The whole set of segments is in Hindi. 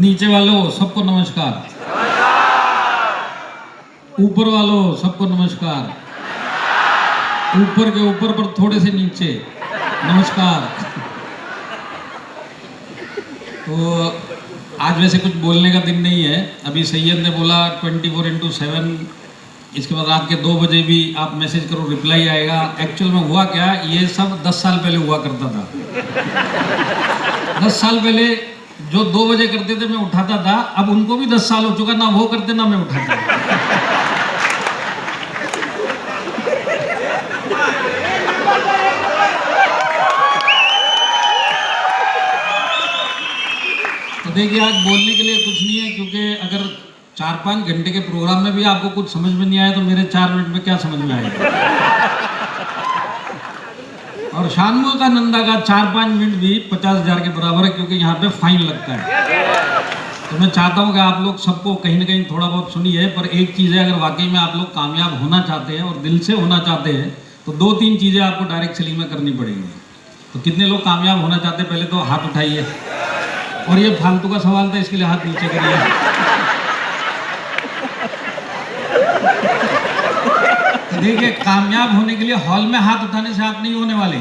नीचे वालों सबको नमस्कार, ऊपर वालों सबको नमस्कार, ऊपर के ऊपर पर थोड़े से नीचे नमस्कार। तो आज वैसे कुछ बोलने का दिन नहीं है। अभी सैयद ने बोला 24/7, इसके बाद रात के 2 बजे भी आप मैसेज करो रिप्लाई आएगा। एक्चुअल में हुआ क्या, ये सब 10 साल पहले हुआ करता था। 10 साल पहले जो 2 बजे करते थे मैं उठाता था, अब उनको भी 10 साल हो चुका, ना वो करते ना मैं उठाता। तो देखिए आज बोलने के लिए कुछ नहीं है, क्योंकि अगर 4-5 घंटे के प्रोग्राम में भी आपको कुछ समझ में नहीं आया तो मेरे 4 मिनट में क्या समझ में आएगा। और शानमुख का नंदा का 4-5 मिनट भी 50,000 के बराबर है, क्योंकि यहाँ पे फाइन लगता है। तो मैं चाहता हूँ कि आप लोग सबको कहीं ना कहीं थोड़ा बहुत सुनिए, पर एक चीज़ है, अगर वाकई में आप लोग कामयाब होना चाहते हैं और दिल से होना चाहते हैं तो 2-3 चीज़ें आपको डायरेक्ट सेलिंग में करनी पड़ेंगी। तो कितने लोग कामयाब होना चाहते हैं, पहले तो हाथ उठाइए। और ये फालतू का सवाल था, इसके लिए हाथ नीचे करिए। देखिए, कामयाब होने के लिए हॉल में हाथ उठाने से आप नहीं होने वाले।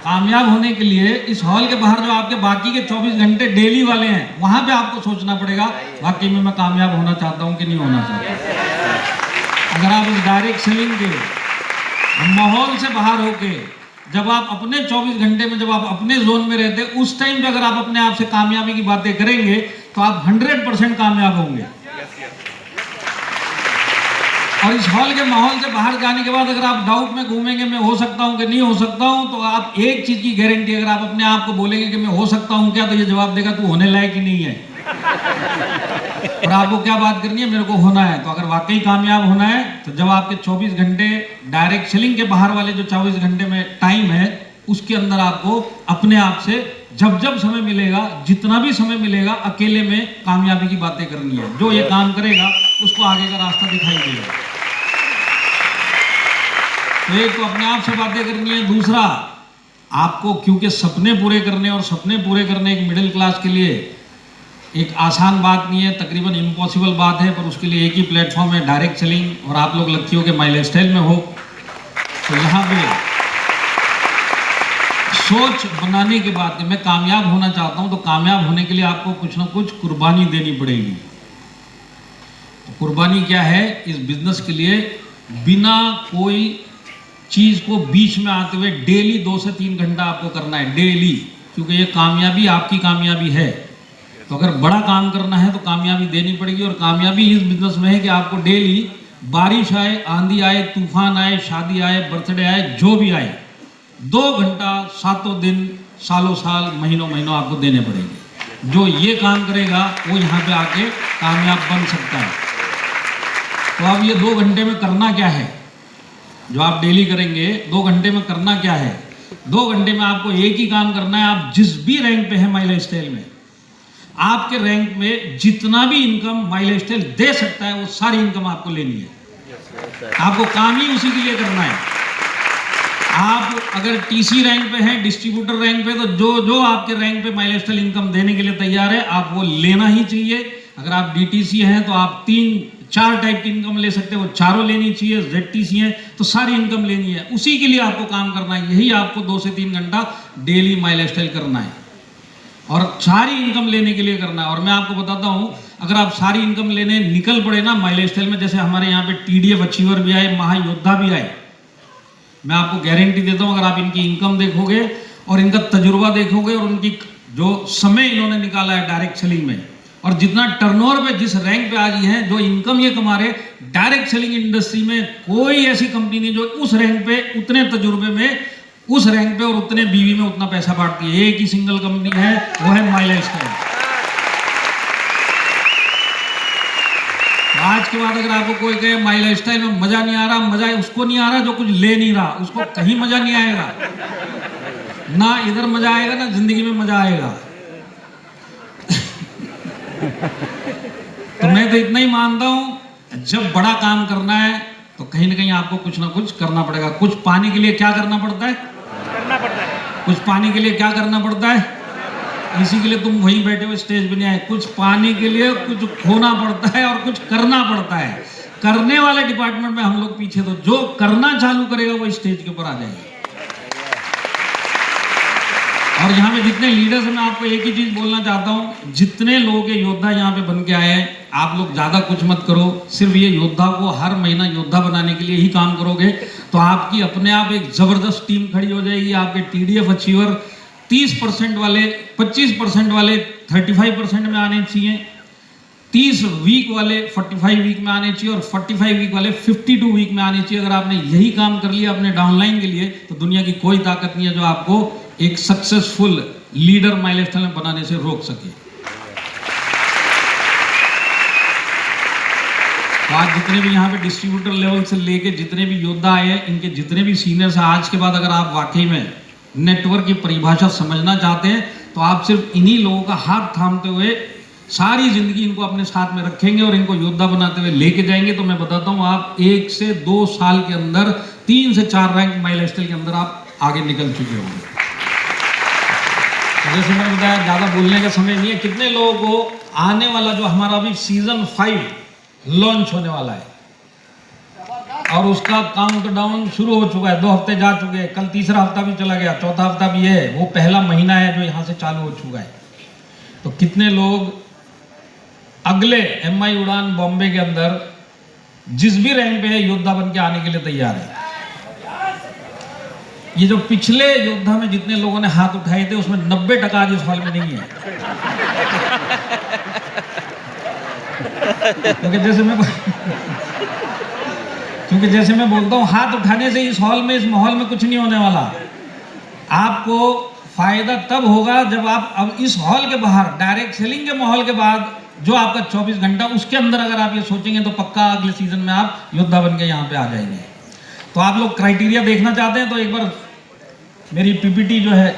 कामयाब होने के लिए इस हॉल के बाहर जो आपके बाकी के 24 घंटे डेली वाले हैं, वहां पे आपको सोचना पड़ेगा वाकई में मैं कामयाब होना चाहता हूं कि नहीं होना चाहता। अगर आप इस डायरेक्ट सेलिंग के माहौल से बाहर होके, जब आप अपने 24 घंटे में जब आप अपने जोन में रहते, उस टाइम पे अगर आप अपने आप से कामयाबी की बातें करेंगे तो आप 100% कामयाब होंगे। और इस हॉल के माहौल से बाहर जाने के बाद अगर आप डाउट में घूमेंगे मैं हो सकता हूं कि नहीं हो सकता हूं, तो आप एक चीज की गारंटी, अगर आप अपने आप को बोलेंगे कि मैं हो सकता हूं क्या, तो ये जवाब देगा तू होने लायक ही नहीं है। और आपको क्या बात करनी है, मेरे को होना है। तो अगर वाकई कामयाब होना है तो जब आपके 24 घंटे डायरेक्ट सेलिंग के बाहर वाले जो 24 घंटे में टाइम है, उसके अंदर आपको अपने आप से जब जब समय मिलेगा, जितना भी समय मिलेगा, अकेले में कामयाबी की बातें करनी है। जो ये काम करेगा उसको आगे का रास्ता दिखाई देगा। तो एक तो अपने आप से बातें करनी है, दूसरा आपको क्योंकि सपने पूरे करने, और सपने पूरे करने एक मिडिल क्लास के लिए एक आसान बात नहीं है, तकरीबन इम्पॉसिबल बात है, पर उसके लिए एक ही प्लेटफॉर्म है, डायरेक्ट सेलिंग। और आप लोग लकी हो कि माई लाइफस्टाइल में हो, तो यहाँ पे सोच बनाने के बाद कि मैं कामयाब होना चाहता हूँ, तो कामयाब होने के लिए आपको कुछ ना कुछ कुर्बानी देनी पड़ेगी। तो कुर्बानी क्या है इस बिजनेस के लिए, बिना कोई चीज को बीच में आते हुए डेली 2 से 3 घंटा आपको करना है डेली, क्योंकि ये कामयाबी आपकी कामयाबी है। तो अगर बड़ा काम करना है तो कामयाबी देनी पड़ेगी। और कामयाबी इस बिजनेस में है कि आपको डेली, बारिश आए, आंधी आए, तूफान आए, शादी आए, बर्थडे आए, जो भी आए, 2 घंटा 7 दिन, सालों साल, महीनों महीनों आपको देने पड़ेंगे। जो ये काम करेगा वो यहाँ पे आके कामयाब बन सकता है। तो अब ये 2 घंटे में करना क्या है, जो आप डेली करेंगे, 2 घंटे में करना क्या है। 2 घंटे में आपको एक ही काम करना है। आप जिस भी रैंक पे हैं माई लाइफस्टाइल में, आपके रैंक में जितना भी इनकम माई लाइफस्टाइल दे सकता है, वो सारी इनकम आपको लेनी है। आपको काम ही उसी के लिए करना है। आप अगर टीसी रैंक पे हैं, डिस्ट्रीब्यूटर रैंक पे, तो जो आपके रैंक पे माई लाइफस्टाइल इनकम देने के लिए तैयार है, आप वो लेना ही चाहिए। अगर आप डीटीसी हैं तो आप 3-4 टाइप की इनकम ले सकते हैं, वो चारों लेनी चाहिए। जेडटीसी हैं तो सारी इनकम लेनी है, उसी के लिए आपको काम करना है। यही आपको 2 से 3 घंटा डेली माई लाइफस्टाइल करना है, और सारी इनकम लेने के लिए करना है। और मैं आपको बताता हूं, अगर आप सारी इनकम लेने निकल पड़े ना माई लाइफस्टाइल में, जैसे हमारे यहाँ पे TDF अचीवर भी आए, महायोद्धा भी आए, मैं आपको गारंटी देता हूं, अगर आप इनकी इनकम देखोगे और इनका तजुर्बा देखोगे और उनकी जो समय इन्होंने निकाला है डायरेक्ट सेलिंग में, और जितना टर्नओवर पे जिस रैंक पे आज ये हैं, जो इनकम ये कमा रहे, डायरेक्ट सेलिंग इंडस्ट्री में कोई ऐसी कंपनी नहीं जो उस रैंक पे, उतने तजुर्बे में, उस रैंक पे और उतने बीवी में उतना पैसा बांटती है। एक ही सिंगल कंपनी है, वो है माई लाइफस्टाइल। आज के बाद अगर आपको कोई कहे माई लाइफस्टाइल में मजा नहीं आ रहा, मजा उसको नहीं आ रहा जो कुछ ले नहीं रहा, उसको कहीं मजा नहीं आएगा। ना इधर मजा आएगा, ना जिंदगी में मजा आएगा। तो मैं तो इतना ही मानता हूं, जब बड़ा काम करना है तो कहीं ना कहीं आपको कुछ ना कुछ करना पड़ेगा। कुछ पाने के लिए क्या करना पड़ता है, कुछ पाने के लिए क्या करना पड़ता है, इसी के लिए तुम वहीं बैठे हुए स्टेज पे नहीं आए। कुछ पाने के लिए कुछ खोना पड़ता है और कुछ करना पड़ता है। करने वाले डिपार्टमेंट में हम लोग पीछे, तो जो करना चालू करेगा वो स्टेज के ऊपर आ जाएगा। और यहाँ पे जितने लीडर्स हैं, मैं आपको एक ही चीज बोलना चाहता हूँ, जितने लोग ये योद्धा यहाँ पे बन के आए हैं, आप लोग ज्यादा कुछ मत करो। सिर्फ ये योद्धा को हर महीना योद्धा बनाने के लिए ही काम करोगे तो आपकी अपने आप एक जबरदस्त टीम खड़ी हो जाएगी। आपके TDF अचीवर 30% वाले 25% वाले 35% में आने चाहिए, 30 वीक वाले 45 वीक में आने चाहिए और 45 वीक वाले 52 वीक में आने चाहिए। अगर आपने यही काम कर लिया अपने डाउनलाइन के लिए तो दुनिया की कोई ताकत नहीं है जो आपको एक सक्सेसफुल लीडर माइलस्टोन में बनाने से रोक सके। तो आज जितने भी यहाँ पे डिस्ट्रीब्यूटर लेवल से लेके जितने भी योद्धा आए हैं, इनके जितने भी सीनियर्स हैं, आज के बाद अगर आप वाकई में नेटवर्क की परिभाषा समझना चाहते हैं तो आप सिर्फ इन्हीं लोगों का हाथ थामते हुए सारी जिंदगी इनको अपने साथ में रखेंगे और इनको योद्धा बनाते हुए लेके जाएंगे। तो मैं बताता हूँ, आप 1 से 2 साल के अंदर 3 से 4 रैंक माइलस्टोन के अंदर आप आगे निकल चुके होंगे। जैसे मैंने बताया, ज़्यादा बोलने का समय नहीं है। कितने लोगों को आने वाला जो हमारा अभी सीजन 5 लॉन्च होने वाला है और उसका काउंटडाउन शुरू हो चुका है, 2 हफ्ते जा चुके हैं, कल तीसरा हफ्ता भी चला गया, चौथा हफ्ता भी है, वो पहला महीना है जो यहाँ से चालू हो चुका है। तो कितने लोग अगले MI उड़ान बॉम्बे के अंदर जिस भी रैंक पे है योद्धा बन के आने के लिए तैयार है? ये जो पिछले योद्धा में जितने लोगों ने हाथ उठाए थे उसमें 90% आज इस हॉल में नहीं है। क्योंकि जैसे मैं बोलता हूँ, हाथ उठाने से इस हॉल में, इस माहौल में कुछ नहीं होने वाला। आपको फायदा तब होगा जब आप अब इस हॉल के बाहर डायरेक्ट सेलिंग के माहौल के बाद जो आपका 24 घंटा, उसके अंदर अगर आप ये सोचेंगे तो पक्का अगले सीजन में आप योद्धा बन के यहाँ पे आ जाएंगे। तो आप लोग क्राइटेरिया देखना चाहते हैं तो एक बार मेरी PPT जो है